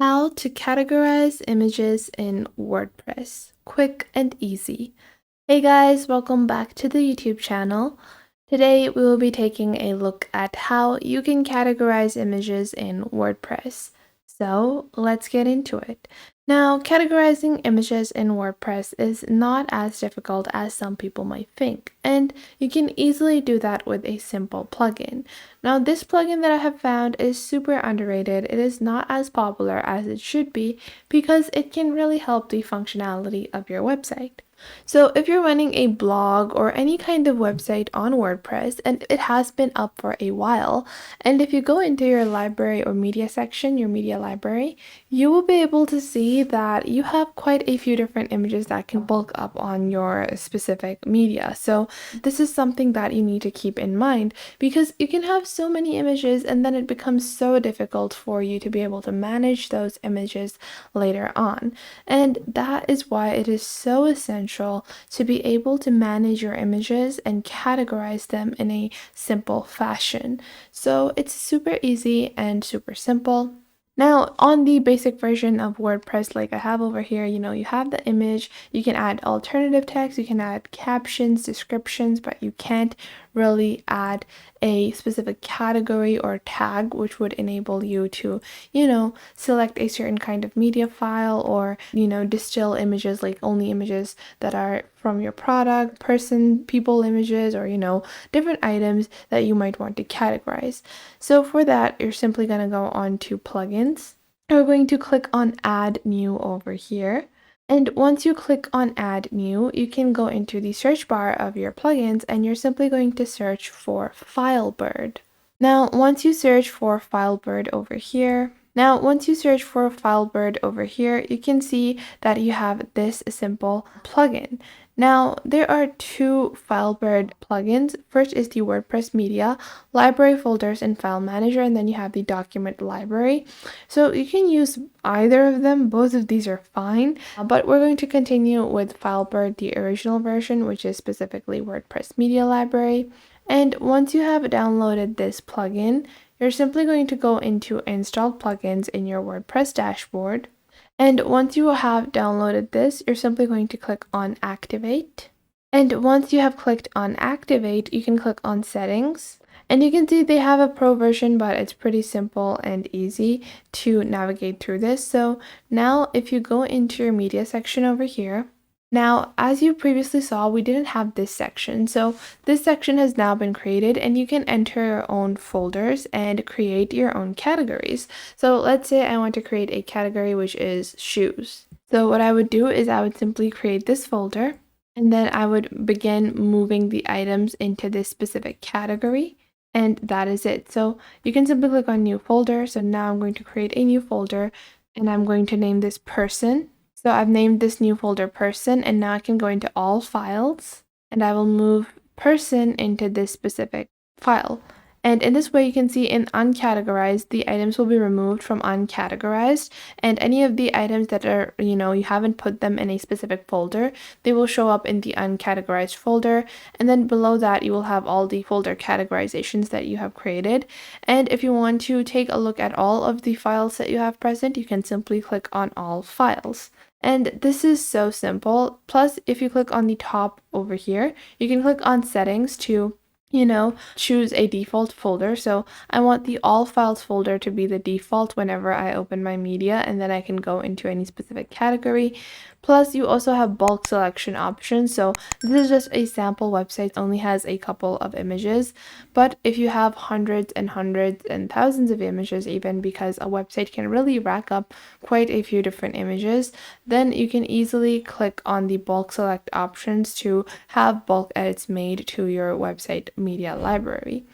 How to categorize images in WordPress. Quick and easy. Hey guys, welcome back to the YouTube channel. Today we will be taking a look at how you can categorize images in WordPress. So let's get into it. Now, categorizing images in WordPress is not as difficult as some people might think, and you can easily do that with a simple plugin. Now, this plugin that I have found is super underrated. It is not as popular as it should be because it can really help the functionality of your website. So if you're running a blog or any kind of website on WordPress and it has been up for a while, and if you go into your library or media section, your media library, you will be able to see that you have quite a few different images that can bulk up on your specific media. So this is something that you need to keep in mind because you can have so many images and then it becomes so difficult for you to be able to manage those images later on. And that is why it is so essential to be able to manage your images and categorize them in a simple fashion. So it's super easy and super simple. Now, on the basic version of WordPress, like I have over here, you have the image, you can add alternative text, you can add captions, descriptions, but you can't really add a specific category or tag, which would enable you to, select a certain kind of media file or, distill images, like only images that are from your product, person, people images, or, different items that you might want to categorize. So for that, you're simply going to go on to plugins. We're going to click on add new over here. And once you click on add new, you can go into the search bar of your plugins and you're simply going to search for FileBird. Now, once you search for FileBird over here, you can see that you have this simple plugin. Now, there are two FileBird plugins. First is the WordPress Media, Library Folders, and File Manager, and then you have the Document Library. So you can use either of them. Both of these are fine, but we're going to continue with FileBird, the original version, which is specifically WordPress Media Library. And once you have downloaded this plugin, you're simply going to go into Installed Plugins in your WordPress dashboard. And once you have downloaded this, you're simply going to click on Activate. And once you have clicked on Activate, you can click on Settings. And you can see they have a pro version, but it's pretty simple and easy to navigate through this. So now if you go into your media section over here, now, as you previously saw, we didn't have this section. So this section has now been created and you can enter your own folders and create your own categories. So let's say I want to create a category which is shoes. So what I would do is I would simply create this folder and then I would begin moving the items into this specific category. And that is it. So you can simply click on new folder. So now I'm going to create a new folder and I'm going to name this person. So I've named this new folder person, and now I can go into all files and I will move person into this specific file. And in this way, you can see in uncategorized, the items will be removed from uncategorized, and any of the items that are, you haven't put them in a specific folder, they will show up in the uncategorized folder. And then below that, you will have all the folder categorizations that you have created. And if you want to take a look at all of the files that you have present, you can simply click on all files. And this is so simple. Plus, if you click on the top over here, you can click on settings to choose a default folder. So I want the all files folder to be the default whenever I open my media, and then I can go into any specific category. Plus, you also have bulk selection options. So this is just a sample website, only has a couple of images. But if you have hundreds and hundreds and thousands of images, even because a website can really rack up quite a few different images, then you can easily click on the bulk select options to have bulk edits made to your website media library.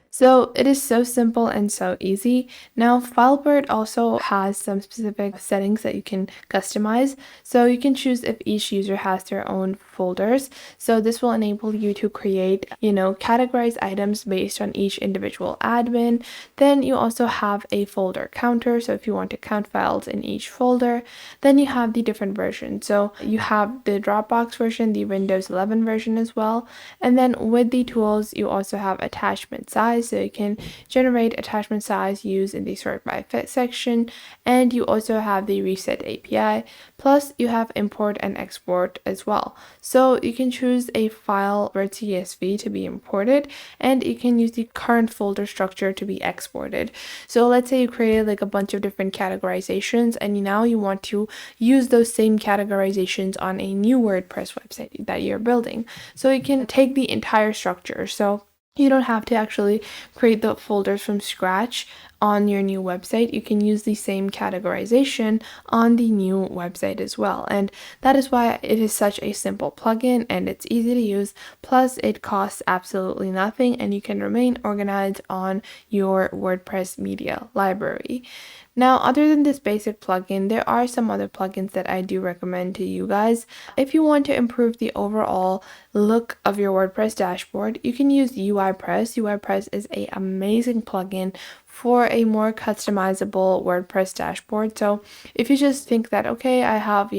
So it is so simple and so easy. Now, FileBird also has some specific settings that you can customize. So you can choose if each user has their own folders. So this will enable you to create, categorize items based on each individual admin. Then you also have a folder counter. So if you want to count files in each folder, then you have the different versions. So you have the Dropbox version, the Windows 11 version as well. And then with the tools, you also have attachment size. size, so you can generate attachment size used in the sort by fit section, and you also have the reset API, plus you have import and export as well. So you can choose a FileBird CSV to be imported, and you can use the current folder structure to be exported. So let's say you created like a bunch of different categorizations, and now you want to use those same categorizations on a new WordPress website that you're building. So you can take the entire structure. So you don't have to actually create the folders from scratch on your new website. You can use the same categorization on the new website as well. And that is why it is such a simple plugin and it's easy to use. Plus, it costs absolutely nothing and you can remain organized on your WordPress media library. Now, other than this basic plugin, there are some other plugins that I do recommend to you guys. If you want to improve the overall look of your WordPress dashboard, you can use UiPress. UiPress is an amazing plugin for a more customizable WordPress dashboard. So if you just think that, okay, I have,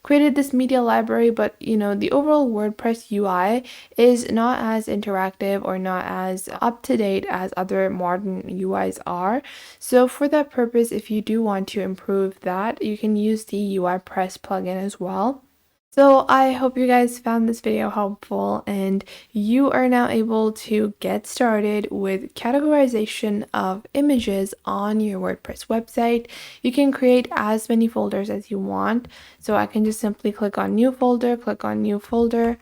created this media library, but, the overall WordPress UI is not as interactive or not as up to date as other modern UIs are. So for that purpose, if you do want to improve that, you can use the UiPress plugin as well. So I hope you guys found this video helpful and you are now able to get started with categorization of images on your WordPress website. You can create as many folders as you want. So I can just simply click on new folder,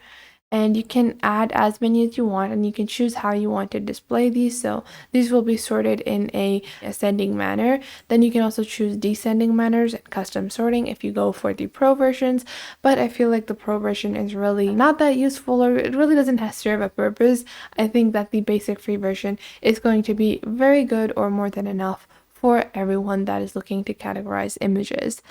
and you can add as many as you want and you can choose how you want to display these. So these will be sorted in a ascending manner. Then you can also choose descending manners and custom sorting if you go for the pro versions, but I feel like the pro version is really not that useful, or it really doesn't serve a purpose. I think that the basic free version is going to be very good or more than enough for everyone that is looking to categorize images.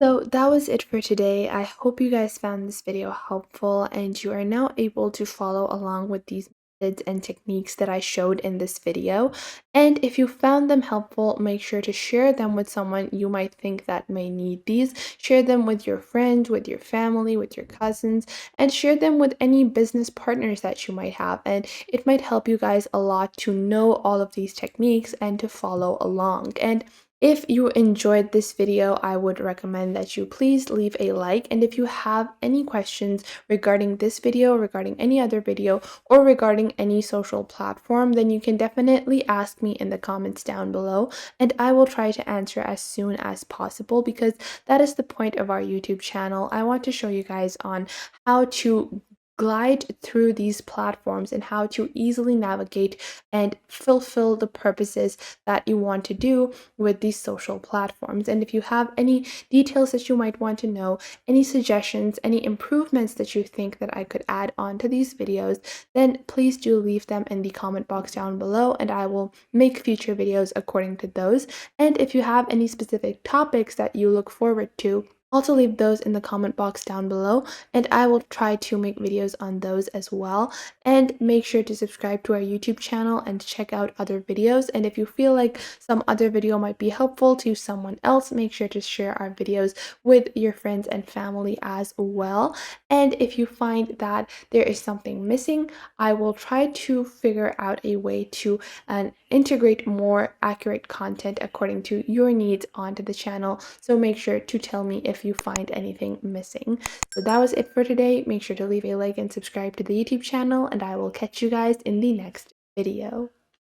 So that was it for today. I hope you guys found this video helpful and you are now able to follow along with these methods and techniques that I showed in this video. And if you found them helpful, make sure to share them with someone you might think that may need these. Share them with your friends, with your family, with your cousins, and share them with any business partners that you might have. And it might help you guys a lot to know all of these techniques and to follow along. And if you enjoyed this video, I would recommend that you please leave a like. And if you have any questions regarding this video, regarding any other video, or regarding any social platform, then you can definitely ask me in the comments down below. And I will try to answer as soon as possible because that is the point of our YouTube channel. I want to show you guys on how to glide through these platforms and how to easily navigate and fulfill the purposes that you want to do with these social platforms. And if you have any details that you might want to know, any suggestions, any improvements that you think that I could add on to these videos, then please do leave them in the comment box down below and I will make future videos according to those. And if you have any specific topics that you look forward to, also leave those in the comment box down below and I will try to make videos on those as well. And make sure to subscribe to our YouTube channel and check out other videos. And if you feel like some other video might be helpful to someone else, make sure to share our videos with your friends and family as well. And if you find that there is something missing, I will try to figure out a way to integrate more accurate content according to your needs onto the channel. So make sure to tell me if you find anything missing. So that was it for today. Make sure to leave a like and subscribe to the YouTube channel and I will catch you guys in the next video.